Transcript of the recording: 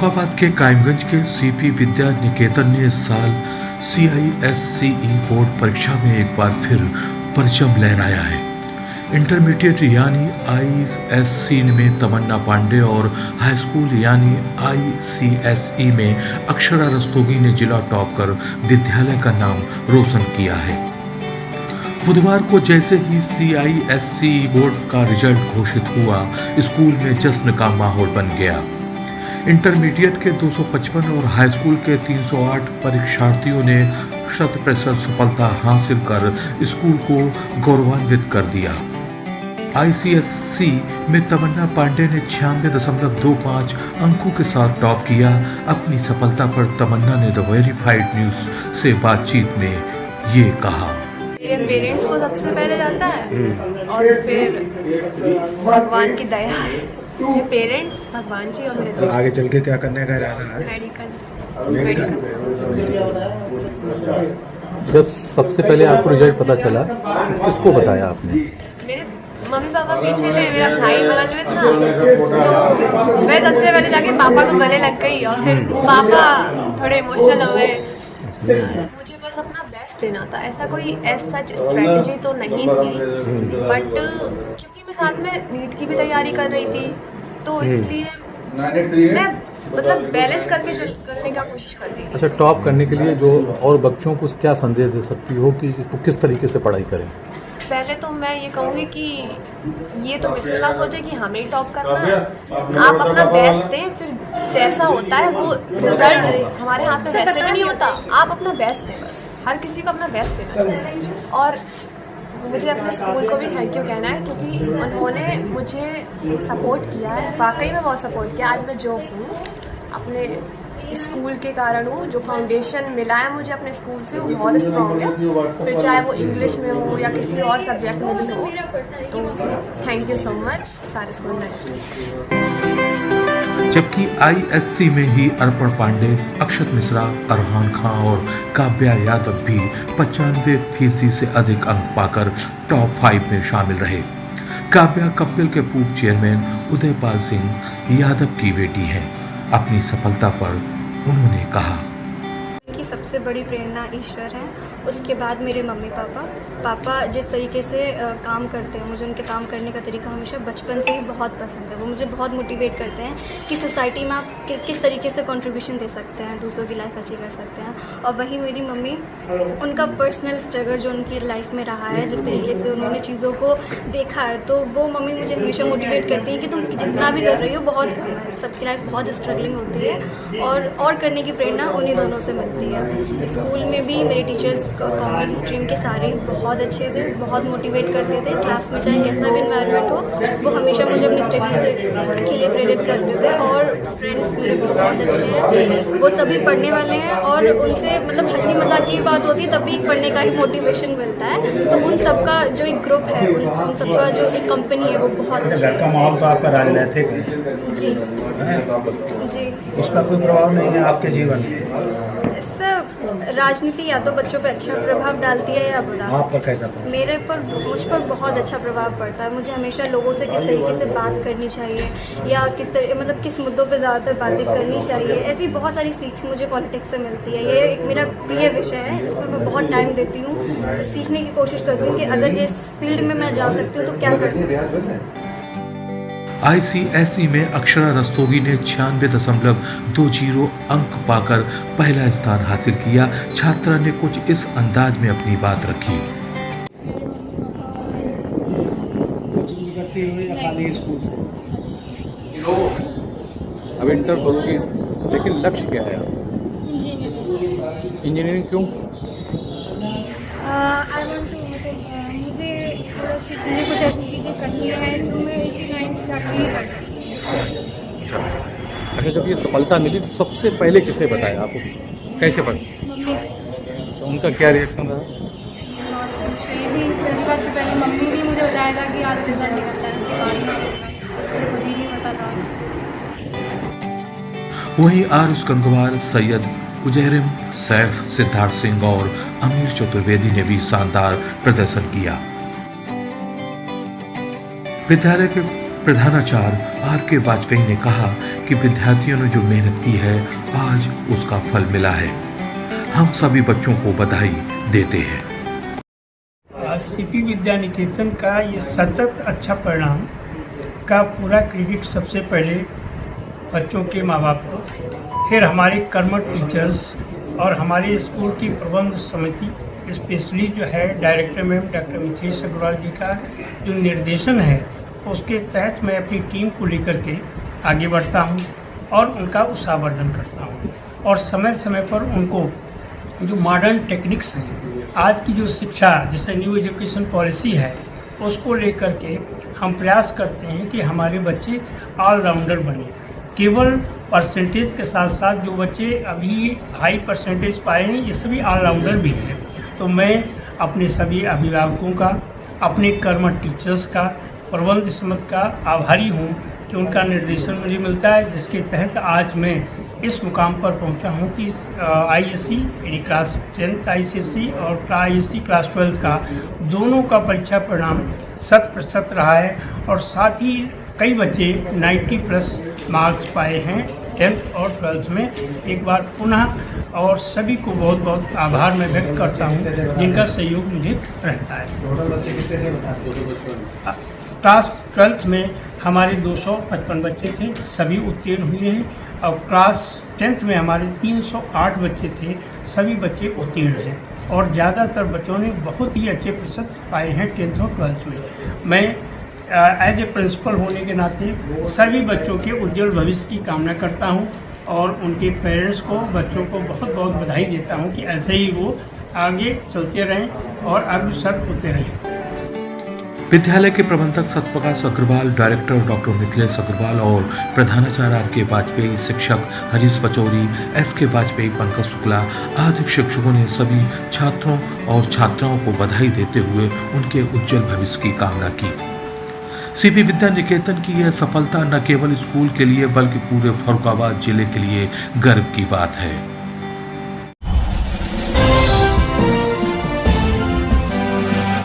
औरंगाबाद के कायमगंज के सीपी विद्या निकेतन ने इस साल CISCE बोर्ड परीक्षा में एक बार फिर परचम लहराया है। इंटरमीडिएट यानी ISC में तमन्ना पांडे और हाई स्कूल यानी ICSE में अक्षरा रस्तोगी ने जिला टॉप कर विद्यालय का नाम रोशन किया है। बुधवार को जैसे ही CISCE बोर्ड का रिजल्ट घोषित हुआ, स्कूल में जश्न का माहौल बन गया। इंटरमीडिएट के 255 और हाई स्कूल के 308 परीक्षार्थियों ने 100% सफलता हासिल कर स्कूल को गौरवान्वित कर दिया। ICSC में तमन्ना पांडे ने 96.25 अंकों के साथ टॉप किया। अपनी सफलता पर तमन्ना ने द वेरीफाइड न्यूज से बातचीत में ये कहा। मेरे पेरेंट्स को सबसे पहले जाता है और फिर भगवान की दया है। मेरे पेरेंट्स, भगवान जी और मेरे दोस्त। आगे चल के क्या करने का इरादा है? मेडिकल। जब सबसे पहले आपको रिजल्ट पता चला, किसको बताया आपने? मेरे मम्मी पापा पीछे थे, मेरा भाई बगल में था, तो मैं सबसे पहले जाके पापा को गले लग गई और फिर पापा थोड़े इमोशनल हो गए। मुझे बस अपना बेस्ट देना था, ऐसा कोई सच स्ट्रेटजी तो नहीं थी, बट क्योंकि मैं साथ में नीट की भी तैयारी कर रही थी, तो इसलिए मैं मतलब बैलेंस करने का कोशिश करती थी। अच्छा, टॉप करने के लिए जो और बच्चों को क्या संदेश दे सकती हो कि तो किस तरीके से पढ़ाई करें? पहले तो मैं ये कहूँगी कि ये तो बिल्कुल ना सोचे कि हमें ही टॉप करना है। आप अपना बेस्ट दें, फिर जैसा होता है वो रिजल्ट हमारे हाथ में वैसे भी नहीं होता। आप अपना बेस्ट दें, बस हर किसी को अपना बेस्ट देना चाहिए। और मुझे अपने स्कूल को भी थैंक यू कहना है, क्योंकि उन्होंने मुझे सपोर्ट किया है, वाकई में बहुत सपोर्ट किया। आज मैं जो हूँ अपने स्कूल के कारण हूँ, जो फाउंडेशन मिला है मुझे अपने स्कूल से वो बहुत स्ट्रॉन्ग है, फिर चाहे वो इंग्लिश में हो या किसी और सब्जेक्ट में भी हो। तो थैंक यू सो मच सारे स्कूल मैनेजमेंट। जबकि ISC में ही अर्पण पांडे, अक्षत मिश्रा, अरहान खां और काव्या यादव भी 95% से अधिक अंक पाकर टॉप 5 में शामिल रहे। काव्या कपिल के पूर्व चेयरमैन उदयपाल सिंह यादव की बेटी हैं। अपनी सफलता पर उन्होंने कहा कि सबसे बड़ी प्रेरणा ईश्वर है, उसके बाद मेरे मम्मी पापा जिस तरीके से काम करते हैं, मुझे उनके काम करने का तरीका हमेशा बचपन से ही बहुत पसंद है। वो मुझे बहुत मोटिवेट करते हैं कि सोसाइटी में आप किस तरीके से कंट्रीब्यूशन दे सकते हैं, दूसरों की लाइफ अच्छी कर सकते हैं। और वहीं मेरी मम्मी, उनका पर्सनल स्ट्रगल जो उनकी लाइफ में रहा है, जिस तरीके से उन्होंने चीज़ों को देखा है, तो वो मम्मी मुझे हमेशा मोटिवेट करती हैं कि तुम जितना भी कर रही हो बहुत कम है, सबकी लाइफ बहुत स्ट्रगलिंग होती है और करने की प्रेरणा उन्हीं दोनों से मिलती है। स्कूल में भी मेरे टीचर्स कॉमर्स स्ट्रीम के सारे बहुत अच्छे थे, बहुत मोटिवेट करते थे। क्लास में चाहे कैसा भी इन्वायरमेंट हो, वो हमेशा मुझे अपनी स्टडी से के लिए प्रेरित करते थे। और फ्रेंड्स मेरे बहुत अच्छे हैं, वो सभी पढ़ने वाले हैं और उनसे मतलब हंसी मजाक की बात होती है तब भी पढ़ने का ही मोटिवेशन मिलता है। तो उन सबका जो एक ग्रुप है, उन सबका जो एक कंपनी है, वो बहुत अच्छा घर का माहौल तो आपका राजनीतिक है जी जी। उसका कोई प्रभाव नहीं है आपके जीवन में? राजनीति या तो बच्चों पे अच्छा प्रभाव डालती है या बुरा। आप पर कैसा प्रभाव? मेरे पर, मुझ पर बहुत अच्छा प्रभाव पड़ता है। मुझे हमेशा लोगों से किस तरीके से बात करनी चाहिए या किस तरह मतलब किस मुद्दों पे ज़्यादातर बातें करनी चाहिए, ऐसी बहुत सारी सीख मुझे पॉलिटिक्स से मिलती है। ये एक मेरा प्रिय विषय है जिसमें मैं बहुत टाइम देती हूँ, सीखने की कोशिश करती हूँ कि अगर इस फील्ड में मैं जा सकती हूँ तो क्या कर सकती हूँ। ICSE में अक्षरा रस्तोगी ने 96.20 अंक पाकर पहला स्थान हासिल किया। छात्रा ने कुछ इस अंदाज में अपनी बात रखी। अब इंटर करोगी, लेकिन लक्ष्य क्या है? इंजीनियरिंग क्यों? मुझे थोड़ा सी चीज़ें, कुछ ऐसी चीज़ें करनी है जो मैं इसी लाइन से जाके ही कर सकती हूँ। अच्छा, जब ये सफलता मिली तो सबसे पहले किसे बताया आपको? कैसे पढ़ा? मम्मी अच्छा, उनका क्या रिएक्शन रहा? बहुत खुशी थी। पहली बात तो पहले मम्मी ने मुझे बताया था कि आज रिजल्ट निकल रहा है, उसके बाद ही मैंने बताया, मुझे खुद ही नहीं पता था। वहीं आरुष गंगवार, सैयद उजैरिम, सैफ, सिद्धार्थ सिंह और अमीर चतुर्वेदी ने भी शानदार प्रदर्शन किया। विद्यालय के प्रधानाचार्य R.K. वाजपेयी ने कहा कि विद्यार्थियों ने जो मेहनत की है आज उसका फल मिला है। हम सभी बच्चों को बधाई देते हैं। सीपी विद्या निकेतन का ये सतत अच्छा परिणाम का पूरा क्रेडिट सबसे पहले बच्चों के माँ बाप को, फिर हमारे कर्मठ टीचर्स और हमारे स्कूल की प्रबंध समिति, स्पेशली जो है director ma'am doctor Mithilesh Agrawal ji का जो निर्देशन है उसके तहत मैं अपनी टीम को लेकर के आगे बढ़ता हूँ और उनका उत्साहवर्धन करता हूँ और समय समय पर उनको जो मॉडर्न टेक्निक्स हैं, आज की जो शिक्षा जैसे न्यू एजुकेशन पॉलिसी है उसको लेकर के हम प्रयास करते हैं कि हमारे बच्चे ऑलराउंडर बने। केवल परसेंटेज के साथ साथ जो बच्चे अभी हाई परसेंटेज पाए हैं ये सभी ऑलराउंडर भी हैं। तो मैं अपने सभी अभिभावकों का, अपने कर्मठ टीचर्स का, प्रबंध समिति का आभारी हूँ कि उनका निर्देशन मुझे मिलता है, जिसके तहत आज मैं इस मुकाम पर पहुंचा हूं कि ISC यानी क्लास 10th ICSE और ISC क्लास 12th का दोनों का परीक्षा परिणाम 100% रहा है और साथ ही कई बच्चे 90+ मार्क्स पाए हैं 10th और 12th में। एक बार पुनः और सभी को बहुत बहुत आभार मैं व्यक्त करता हूं जिनका सहयोग मुझे रहता है। क्लास 12th में हमारे 255 बच्चे थे, सभी उत्तीर्ण हुए हैं और क्लास 10th में हमारे 308 बच्चे थे, सभी बच्चे उत्तीर्ण हैं और ज़्यादातर बच्चों ने बहुत ही अच्छे प्रतिशत पाए हैं 10th और 12th में। मैं एज ए प्रिंसिपल होने के नाते सभी बच्चों के उज्जवल भविष्य की कामना करता हूं और उनके पेरेंट्स को, बच्चों को बहुत बहुत बधाई देता हूं कि ऐसे ही वो आगे चलते रहें और अग्रसर होते रहें। विद्यालय के प्रबंधक सत्यप्रकाश अग्रवाल, डायरेक्टर डॉक्टर मिथिलेश अग्रवाल और प्रधानाचार्य R.K. वाजपेयी, शिक्षक हरीश पचौरी, S.K. वाजपेयी, पंकज शुक्ला आदि शिक्षकों ने सभी छात्रों और छात्राओं को बधाई देते हुए उनके उज्जवल भविष्य की कामना की। सीपी विद्या निकेतन की यह सफलता न केवल स्कूल के लिए बल्कि पूरे फर्रुखाबाद जिले के लिए गर्व की बात है।